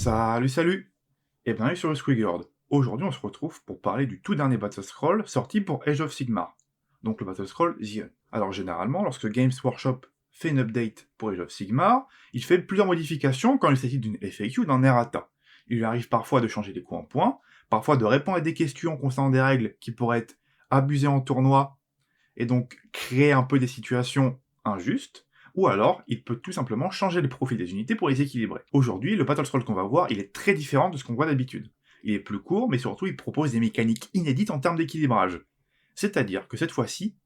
Salut et bienvenue sur le Squigord. Aujourd'hui on se retrouve pour parler du tout dernier Battle Scroll sorti pour Age of Sigmar, donc le Battle Scroll Zion. Alors généralement, lorsque Games Workshop fait une update pour Age of Sigmar, il fait plusieurs modifications quand il s'agit d'une FAQ ou d'un errata. Il lui arrive parfois de changer des coups en points, parfois de répondre à des questions concernant des règles qui pourraient être abusées en tournoi, et donc créer un peu des situations injustes, ou alors il peut tout simplement changer le profil des unités pour les équilibrer. Aujourd'hui, le Battle Scroll qu'on va voir, il est très différent de ce qu'on voit d'habitude. Il est plus court, mais surtout il propose des mécaniques inédites en termes d'équilibrage. C'est-à-dire que cette fois-ci,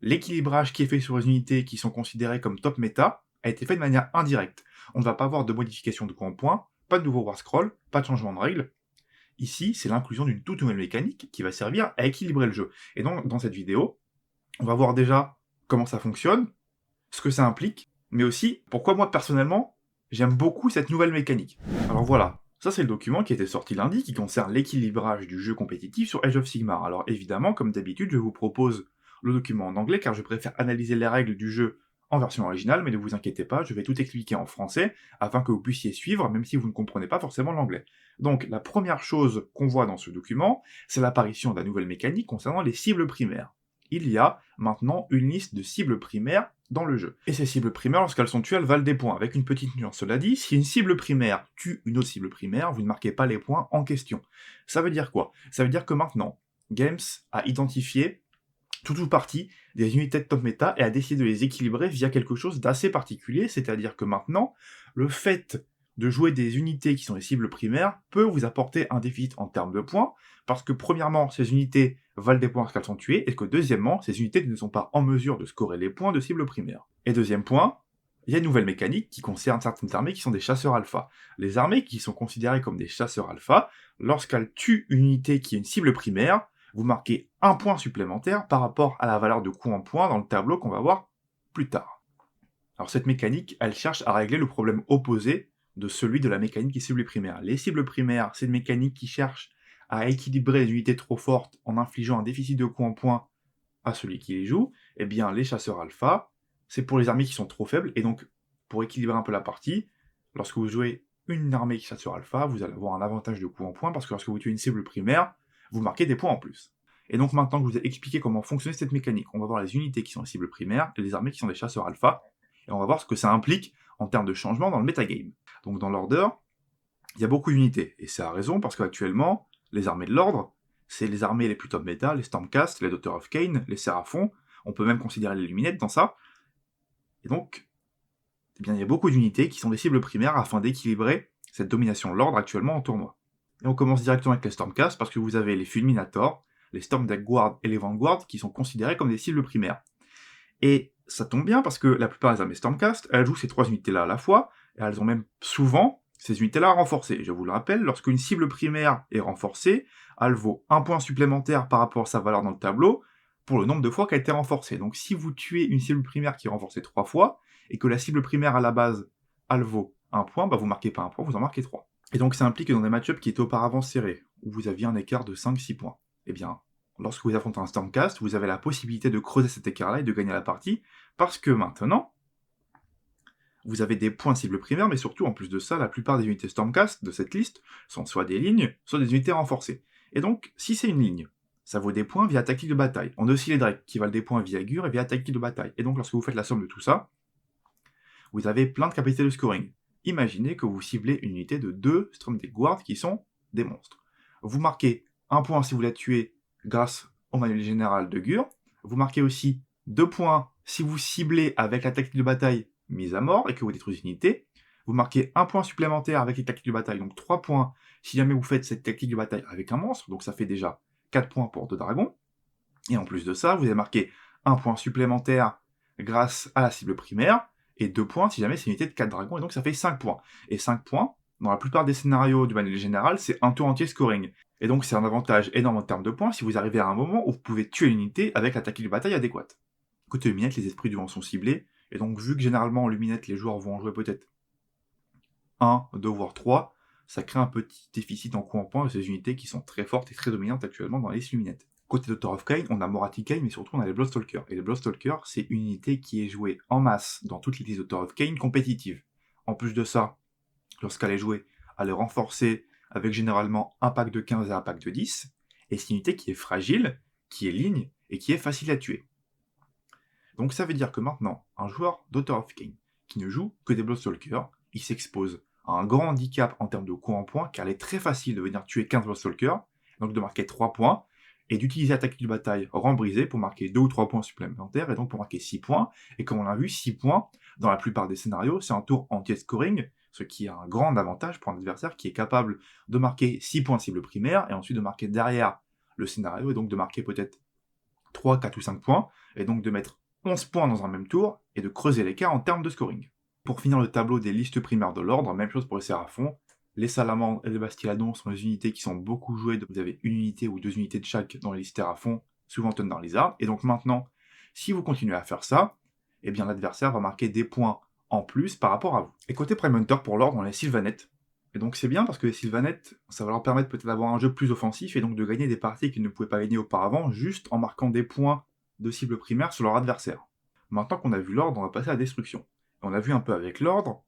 l'équilibrage qui est fait sur les unités qui sont considérées comme top méta a été fait de manière indirecte. On ne va pas avoir de modification de coups en point, pas de nouveau War Scroll, pas de changement de règles. Ici, c'est l'inclusion d'une toute nouvelle mécanique qui va servir à équilibrer le jeu. Et donc, dans cette vidéo, on va voir déjà comment ça fonctionne, ce que ça implique, mais aussi pourquoi moi personnellement j'aime beaucoup cette nouvelle mécanique. Alors voilà, ça c'est le document qui était sorti lundi qui concerne l'équilibrage du jeu compétitif sur Age of Sigmar. Alors évidemment, comme d'habitude, je vous propose le document en anglais car je préfère analyser les règles du jeu en version originale, mais ne vous inquiétez pas, je vais tout expliquer en français afin que vous puissiez suivre, même si vous ne comprenez pas forcément l'anglais. Donc la première chose qu'on voit dans ce document, c'est l'apparition de la nouvelle mécanique concernant les cibles primaires. Il y a maintenant une liste de cibles primaires dans le jeu. Et ces cibles primaires, lorsqu'elles sont tuées, elles valent des points, avec une petite nuance. Cela dit, si une cible primaire tue une autre cible primaire, vous ne marquez pas les points en question. Ça veut dire quoi? Ça veut dire que maintenant, Games a identifié tout ou partie des unités de top méta et a décidé de les équilibrer via quelque chose d'assez particulier, c'est-à-dire que maintenant, le fait de jouer des unités qui sont les cibles primaires peut vous apporter un déficit en termes de points, parce que premièrement, ces unités valent des points lorsqu'elles sont tuées, et que deuxièmement, ces unités ne sont pas en mesure de scorer les points de cibles primaires. Et deuxième point, il y a une nouvelle mécanique qui concerne certaines armées qui sont des chasseurs alpha. Les armées qui sont considérées comme des chasseurs alpha, lorsqu'elles tuent une unité qui est une cible primaire, vous marquez un point supplémentaire par rapport à la valeur de coup en point dans le tableau qu'on va voir plus tard. Alors cette mécanique, elle cherche à régler le problème opposé de celui de la mécanique des cibles primaires. Les cibles primaires, c'est une mécanique qui cherche à équilibrer les unités trop fortes en infligeant un déficit de coups en point à celui qui les joue. Eh bien, les chasseurs alpha, c'est pour les armées qui sont trop faibles, et donc, pour équilibrer un peu la partie, lorsque vous jouez une armée qui est chasseur alpha, vous allez avoir un avantage de coups en point, parce que lorsque vous tuez une cible primaire, vous marquez des points en plus. Et donc maintenant que je vous ai expliqué comment fonctionnait cette mécanique, on va voir les unités qui sont les cibles primaires et les armées qui sont des chasseurs alpha, et on va voir ce que ça implique en termes de changement dans le metagame. Donc dans l'order, il y a beaucoup d'unités, et c'est à raison parce qu'actuellement, les armées de l'ordre, c'est les armées les plus top méta, les Stormcast, les Daughter of Cain, les Séraphons, on peut même considérer les Luminettes dans ça, et donc, eh bien, il y a beaucoup d'unités qui sont des cibles primaires afin d'équilibrer cette domination de l'ordre actuellement en tournoi. Et on commence directement avec les Stormcast parce que vous avez les Fulminators, les Storm Deck Guard et les Vanguard qui sont considérés comme des cibles primaires. Et ça tombe bien parce que la plupart des armées Stormcast, elles jouent ces trois unités-là à la fois, et elles ont même souvent ces unités-là renforcées. Je vous le rappelle, lorsqu'une cible primaire est renforcée, elle vaut un point supplémentaire par rapport à sa valeur dans le tableau pour le nombre de fois qu'elle a été renforcée. Donc si vous tuez une cible primaire qui est renforcée 3 fois, et que la cible primaire à la base, elle vaut un point, bah vous marquez pas un point, vous en marquez 3. Et donc ça implique que dans des match-ups qui étaient auparavant serrés, où vous aviez un écart de 5-6 points, eh bien, lorsque vous affrontez un Stormcast, vous avez la possibilité de creuser cet écart-là et de gagner la partie, parce que maintenant, vous avez des points de cible primaire, mais surtout, en plus de ça, la plupart des unités Stormcast de cette liste sont soit des lignes, soit des unités renforcées. Et donc, si c'est une ligne, ça vaut des points via tactique de bataille. On a aussi les Drakes, qui valent des points via Gur et via tactique de bataille. Et donc, lorsque vous faites la somme de tout ça, vous avez plein de capacités de scoring. Imaginez que vous ciblez une unité de 2 Storm Deck Guard qui sont des monstres. Vous marquez un point si vous la tuez grâce au manuel général de Gur. Vous marquez aussi 2 points si vous ciblez avec la tactique de bataille mise à mort et que vous détruisez une unité. Vous marquez un point supplémentaire avec les tactiques de bataille, donc 3 points si jamais vous faites cette tactique de bataille avec un monstre, donc ça fait déjà 4 points pour 2 dragons. Et en plus de ça, vous avez marqué un point supplémentaire grâce à la cible primaire, et 2 points si jamais c'est une unité de 4 dragons, et donc ça fait 5 points. Et 5 points, dans la plupart des scénarios du manuel général, c'est un tour entier scoring. Et donc c'est un avantage énorme en termes de points si vous arrivez à un moment où vous pouvez tuer une unité avec la tactique de bataille adéquate. Côté luminette, les esprits du vent sont ciblés, et donc vu que généralement en luminette les joueurs vont en jouer peut-être 1, 2 voire 3, ça crée un petit déficit en coups en points de ces unités qui sont très fortes et très dominantes actuellement dans les luminettes. Côté Daughter of Cain, on a Morathi Cain, mais surtout on a les Bloodstalkers. Et les Bloodstalkers, c'est une unité qui est jouée en masse dans toutes les listes Daughter of Cain compétitives. En plus de ça, lorsqu'elle est jouée à les renforcer avec généralement un pack de 15 et un pack de 10, et c'est une unité qui est fragile, qui est ligne, et qui est facile à tuer. Donc ça veut dire que maintenant, un joueur d'Author of Khaine, qui ne joue que des Bloodsstalkers, il s'expose à un grand handicap en termes de coups en points, car il est très facile de venir tuer 15 Bloodsstalkers, donc de marquer 3 points, et d'utiliser attaque de bataille rang brisé pour marquer 2 ou 3 points supplémentaires, et donc pour marquer 6 points. Et comme on l'a vu, 6 points, dans la plupart des scénarios, c'est un tour anti-scoring, ce qui est un grand avantage pour un adversaire qui est capable de marquer 6 points de cible primaire, et ensuite de marquer derrière le scénario, et donc de marquer peut-être 3, 4 ou 5 points, et donc de mettre 11 points dans un même tour, et de creuser l'écart en termes de scoring. Pour finir le tableau des listes primaires de l'ordre, même chose pour les Séraphons. Les Salamandres et les Bastiladons sont les unités qui sont beaucoup jouées, donc vous avez une unité ou 2 unités de chaque dans les listes Séraphons, souvent Thunder Lizard, et donc maintenant, si vous continuez à faire ça, eh bien l'adversaire va marquer des points en plus par rapport à vous. Et côté Prime Hunter pour l'ordre, on a les Sylvanettes. Et donc c'est bien parce que les Sylvanettes, ça va leur permettre peut-être d'avoir un jeu plus offensif et donc de gagner des parties qu'ils ne pouvaient pas gagner auparavant, juste en marquant des points de cible primaire sur leur adversaire. Maintenant qu'on a vu l'ordre, on va passer à la destruction. On a vu un peu avec l'ordre,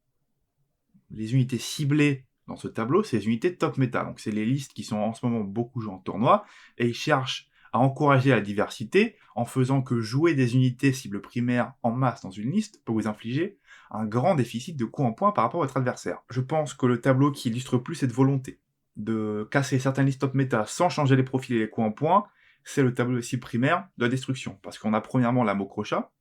les unités ciblées dans ce tableau, c'est les unités top méta. Donc c'est les listes qui sont en ce moment beaucoup jouées en tournoi, et ils cherchent à encourager la diversité en faisant que jouer des unités cibles primaires en masse dans une liste peut vous infliger un grand déficit de coups en points par rapport à votre adversaire. Je pense que le tableau qui illustre plus cette volonté de casser certaines listes top méta sans changer les profils et les coups en points, c'est le tableau de cible primaire de la destruction. Parce qu'on a premièrement la Mokrocha,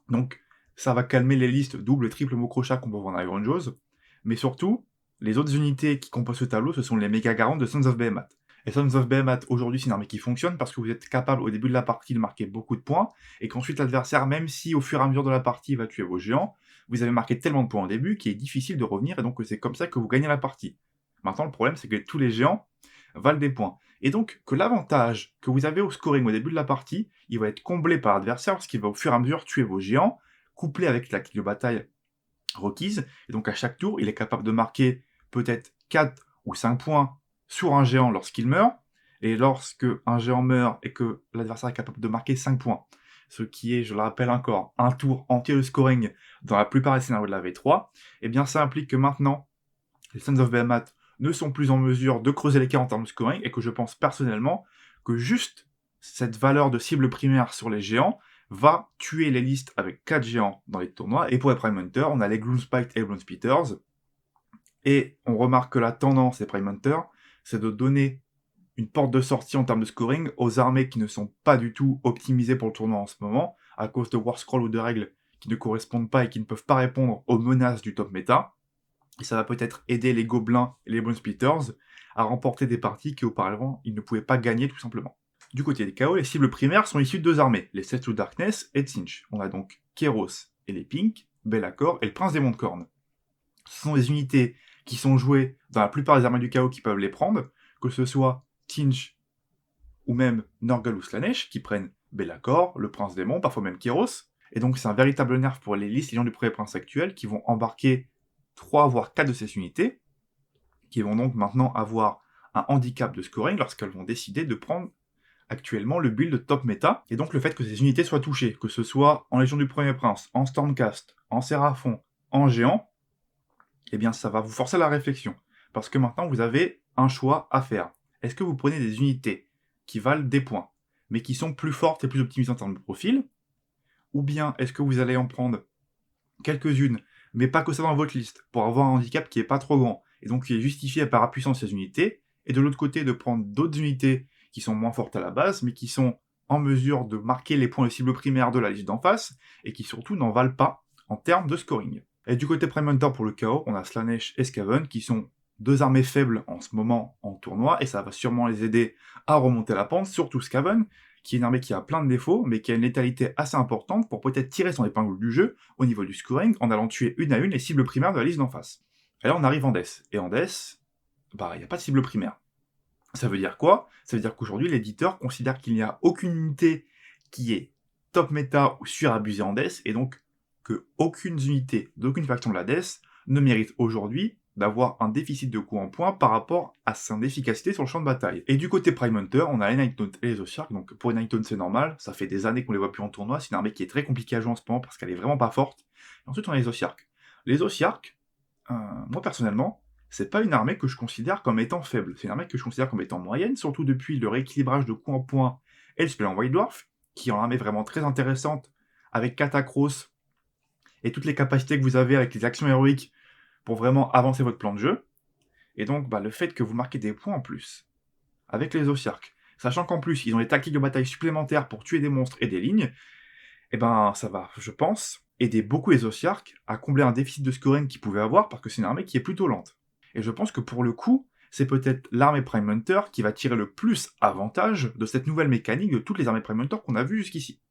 donc ça va calmer les listes double et triple Mokrocha qu'on peut voir dans Iron Jaws, mais surtout, les autres unités qui composent ce tableau, ce sont les méga garantes de Sons of Behemoth. Et Sons of Behemoth, aujourd'hui, c'est une armée qui fonctionne parce que vous êtes capable, au début de la partie, de marquer beaucoup de points, et qu'ensuite l'adversaire, même si au fur et à mesure de la partie, il va tuer vos géants, vous avez marqué tellement de points au début qu'il est difficile de revenir, et donc c'est comme ça que vous gagnez la partie. Maintenant, le problème, c'est que tous les géants valent des points. Et donc, que l'avantage que vous avez au scoring au début de la partie, il va être comblé par l'adversaire, parce qu'il va au fur et à mesure tuer vos géants, couplé avec la clé de bataille requise, et donc à chaque tour, il est capable de marquer peut-être 4 ou 5 points sur un géant lorsqu'il meurt, et lorsque un géant meurt et que l'adversaire est capable de marquer 5 points, ce qui est, je le rappelle encore, un tour entier de scoring dans la plupart des scénarios de la V3, eh bien ça implique que maintenant, les Sons of Behemoth ne sont plus en mesure de creuser l'écart en termes de scoring, et que je pense personnellement que juste cette valeur de cible primaire sur les géants va tuer les listes avec 4 géants dans les tournois. Et pour les Prime Hunter, on a les Gloomspite et les Bloodspitters. Et on remarque que la tendance des Prime Hunter, c'est de donner une porte de sortie en termes de scoring aux armées qui ne sont pas du tout optimisées pour le tournoi en ce moment, à cause de War Scroll ou de règles qui ne correspondent pas et qui ne peuvent pas répondre aux menaces du top méta. Et ça va peut-être aider les Gobelins et les Bloodspitters à remporter des parties qu'auparavant ils ne pouvaient pas gagner tout simplement. Du côté des KO, les cibles primaires sont issues de 2 armées, les Seth to Darkness et Tzeentch. On a donc Kéros et les Pink, Be'lakor et le Prince des Monts de Corne. Ce sont des unités qui sont jouées dans la plupart des armées du chaos qui peuvent les prendre, que ce soit Tzeentch ou même Nurgle ou Slaanesh, qui prennent Be'lakor, le Prince des Monts, parfois même Kéros. Et donc c'est un véritable nerf pour les listes Légions du Premier Prince actuels qui vont embarquer 3 voire 4 de ces unités, qui vont donc maintenant avoir un handicap de scoring lorsqu'elles vont décider de prendre actuellement le build top méta, et donc le fait que ces unités soient touchées, que ce soit en Légion du Premier Prince, en Stormcast, en Séraphon, en Géant, eh bien ça va vous forcer à la réflexion, parce que maintenant vous avez un choix à faire. Est-ce que vous prenez des unités qui valent des points, mais qui sont plus fortes et plus optimisées en termes de profil, ou bien est-ce que vous allez en prendre quelques-unes, mais pas que ça dans votre liste, pour avoir un handicap qui est pas trop grand, et donc qui est justifié par la puissance de ces unités, et de l'autre côté de prendre d'autres unités qui sont moins fortes à la base, mais qui sont en mesure de marquer les points de cible primaire de la liste d'en face, et qui surtout n'en valent pas en termes de scoring. Et du côté Prime Hunter pour le KO, on a Slaanesh et Skaven, qui sont 2 armées faibles en ce moment en tournoi, et ça va sûrement les aider à remonter la pente, surtout Skaven, qui est une armée qui a plein de défauts, mais qui a une létalité assez importante pour peut-être tirer son épingle du jeu au niveau du scoring en allant tuer une à une les cibles primaires de la liste d'en face. Et là on arrive en Death, et en Death, il n'y a pas de cible primaire. Ça veut dire quoi? Ça veut dire qu'aujourd'hui l'éditeur considère qu'il n'y a aucune unité qui est top méta ou surabusée en Death, et donc que aucune unité d'aucune faction de la Death ne mérite aujourd'hui d'avoir un déficit de coups en points par rapport à son efficacité sur le champ de bataille. Et du côté Prime Hunter, on a les Nighttones et les Ossiarchs, donc pour les Nighttones c'est normal, ça fait des années qu'on les voit plus en tournoi, c'est une armée qui est très compliquée à jouer en ce moment parce qu'elle est vraiment pas forte. Et ensuite on a les Ossiarchs. Les Ossiarchs, moi personnellement, c'est pas une armée que je considère comme étant faible, c'est une armée que je considère comme étant moyenne, surtout depuis le rééquilibrage de coup en point et le spell en White Dwarf, qui est une armée vraiment très intéressante, avec Katakros et toutes les capacités que vous avez avec les actions héroïques pour vraiment avancer votre plan de jeu. Et donc, le fait que vous marquez des points en plus, avec les Ossiarques, sachant qu'en plus, ils ont des tactiques de bataille supplémentaires pour tuer des monstres et des lignes, ça va, je pense, aider beaucoup les Ossiarques à combler un déficit de scoring qu'ils pouvaient avoir, parce que c'est une armée qui est plutôt lente. Et je pense que pour le coup, c'est peut-être l'armée Prime Hunter qui va tirer le plus avantage de cette nouvelle mécanique de toutes les armées Prime Hunter qu'on a vues jusqu'ici.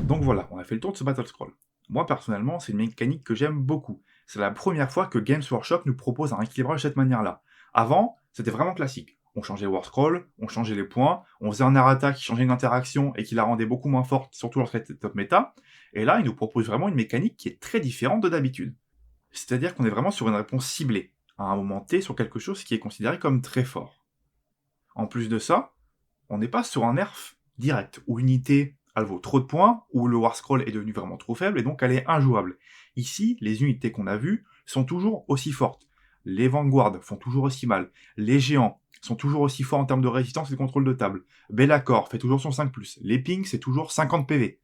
Donc voilà, on a fait le tour de ce Battle Scroll. Moi personnellement, c'est une mécanique que j'aime beaucoup. C'est la première fois que Games Workshop nous propose un équilibrage de cette manière-là. Avant, c'était vraiment classique. On changeait le War Scroll, on changeait les points, on faisait un Narrata qui changeait une interaction et qui la rendait beaucoup moins forte, surtout lorsqu'elle était top méta. Et là, il nous propose vraiment une mécanique qui est très différente de d'habitude. C'est-à-dire qu'on est vraiment sur une réponse ciblée, à un moment T sur quelque chose qui est considéré comme très fort. En plus de ça, on n'est pas sur un nerf direct, où unité elle vaut trop de points, où le War Scroll est devenu vraiment trop faible, et donc elle est injouable. Ici, les unités qu'on a vues sont toujours aussi fortes. Les Vanguard font toujours aussi mal. Les géants sont toujours aussi forts en termes de résistance et de contrôle de table. Bellacore fait toujours son 5+. Les pings, c'est toujours 50 PV.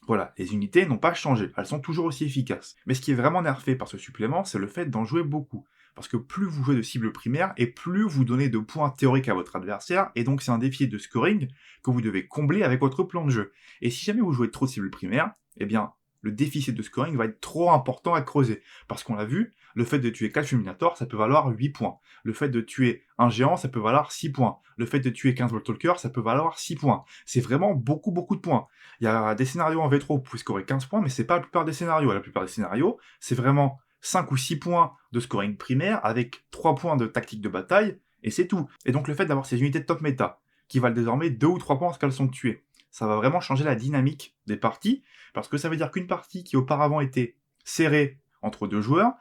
Voilà, les unités n'ont pas changé, elles sont toujours aussi efficaces. Mais ce qui est vraiment nerfé par ce supplément, c'est le fait d'en jouer beaucoup. Parce que plus vous jouez de cibles primaires, et plus vous donnez de points théoriques à votre adversaire, et donc c'est un déficit de scoring que vous devez combler avec votre plan de jeu. Et si jamais vous jouez trop de cibles primaires, le déficit de scoring va être trop important à creuser. Parce qu'on l'a vu, le fait de tuer 4 Fulminators, ça peut valoir 8 points. Le fait de tuer un géant, ça peut valoir 6 points. Le fait de tuer 15 Voltalkers, ça peut valoir 6 points. C'est vraiment beaucoup de points. Il y a des scénarios en V3 où vous pouvez scorer 15 points, mais c'est pas la plupart des scénarios. La plupart des scénarios, c'est vraiment 5 ou 6 points de scoring primaire avec 3 points de tactique de bataille, et c'est tout. Et donc le fait d'avoir ces unités de top méta, qui valent désormais 2 ou 3 points lorsqu'elles sont tuées, ça va vraiment changer la dynamique des parties, parce que ça veut dire qu'une partie qui auparavant était serrée entre deux joueurs,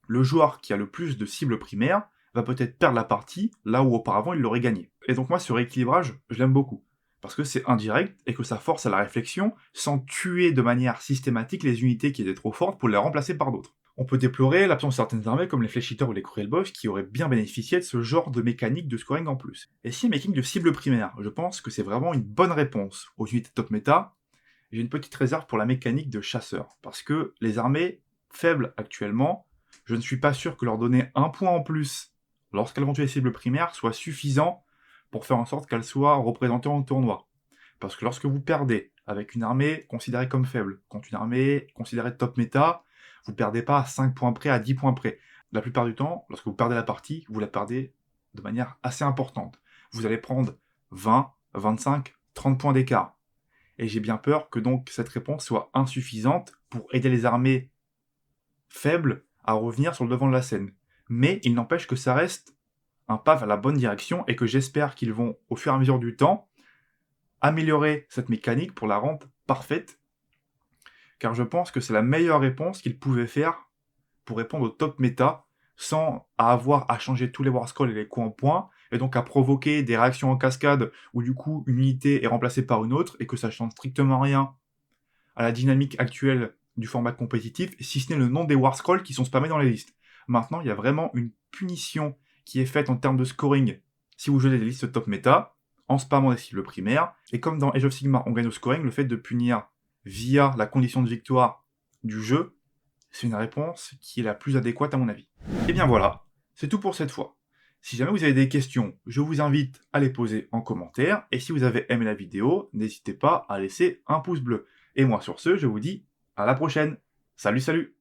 le joueur qui a le plus de cibles primaires va peut-être perdre la partie, là où auparavant il l'aurait gagné. Et donc moi, ce rééquilibrage, je l'aime beaucoup. Parce que c'est indirect et que ça force à la réflexion sans tuer de manière systématique les unités qui étaient trop fortes pour les remplacer par d'autres. On peut déplorer l'absence de certaines armées comme les Flesh Eaters ou les Cruel Boss qui auraient bien bénéficié de ce genre de mécanique de scoring en plus. Et si making de cible primaire, je pense que c'est vraiment une bonne réponse aux unités top méta. J'ai une petite réserve pour la mécanique de chasseur, parce que les armées faibles actuellement, je ne suis pas sûr que leur donner un point en plus lorsqu'elles vont tuer les cibles primaires soit suffisant pour faire en sorte qu'elles soient représentées en tournoi. Parce que lorsque vous perdez avec une armée considérée comme faible, contre une armée considérée top méta, vous perdez pas à 5 points près, à 10 points près. La plupart du temps, lorsque vous perdez la partie, vous la perdez de manière assez importante. Vous allez prendre 20, 25, 30 points d'écart. Et j'ai bien peur que donc cette réponse soit insuffisante pour aider les armées faibles à revenir sur le devant de la scène. Mais il n'empêche que ça reste un pas vers la bonne direction et que j'espère qu'ils vont, au fur et à mesure du temps, améliorer cette mécanique pour la rendre parfaite, car je pense que c'est la meilleure réponse qu'ils pouvaient faire pour répondre au top méta sans avoir à changer tous les War Scrolls et les coups en point, et donc à provoquer des réactions en cascade où du coup une unité est remplacée par une autre et que ça change strictement rien à la dynamique actuelle du format compétitif, si ce n'est le nom des War Scrolls qui sont spammés dans les listes. Maintenant, il y a vraiment une punition qui est faite en termes de scoring si vous jouez des listes top méta, en spammant des cibles primaires, et comme dans Age of Sigmar on gagne au scoring, le fait de punir via la condition de victoire du jeu, c'est une réponse qui est la plus adéquate à mon avis. Et bien voilà, c'est tout pour cette fois. Si jamais vous avez des questions, je vous invite à les poser en commentaire, et si vous avez aimé la vidéo, n'hésitez pas à laisser un pouce bleu. Et moi sur ce, je vous dis à la prochaine. Salut salut!